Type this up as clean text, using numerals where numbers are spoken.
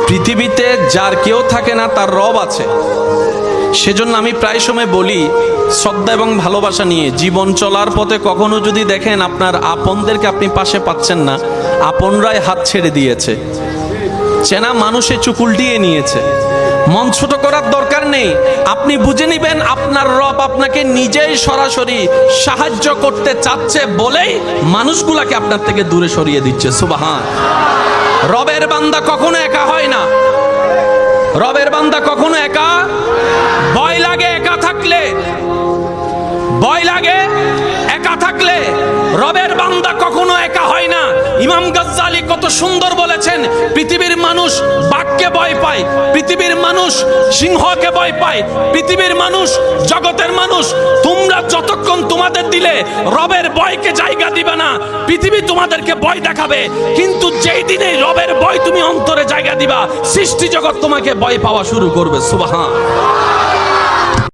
পৃথিবীতে যার কেউ থাকে না তার রব আছে। সেজন্য আমি প্রায় সময় বলি, শ্রদ্ধা এবং ভালোবাসা নিয়ে জীবন চলার পথে কখনো যদি দেখেন আপনার আপনদেরকে আপনি পাশে পাচ্ছেন না, আপনরাই হাত ছেড়ে দিয়েছে, চেনা মানুষে চুপ উল্টিয়ে নিয়েছে, মন ছোট করার দরকার নেই। আপনি বুঝে নিবেন আপনার রব আপনাকে নিজেই সরাসরি সাহায্য করতে চাচ্ছে বলেই মানুষগুলাকে আপনার থেকে দূরে সরিয়ে দিচ্ছে। সুবহান। রবের বান্দা কখনো একা হয় না, রবের বান্দা কখনো একা। ভয় লাগে একা থাকলে, ভয় লাগে একা থাকলে। রবের বান্দা কখনো একা হয় না। ইমাম গাজ্জালি কত সুন্দর বলেছেন, পৃথিবীর মানুষ বাঘকে ভয় পায়, পৃথিবীর মানুষ সিংহকে ভয় পায়, পৃথিবীর মানুষ জগতের মানুষ। তোমরা যতক্ষণ তোমাদের দিলে রবের ভয়কে জায়গা দিবে না, পৃথিবী তোমাদেরকে ভয় দেখাবে। কিন্তু যেই দিনে রবের ভয় তুমি অন্তরে জায়গা দিবা, সৃষ্টি জগৎ তোমাকে ভয় পাওয়া শুরু করবে। সুবহান।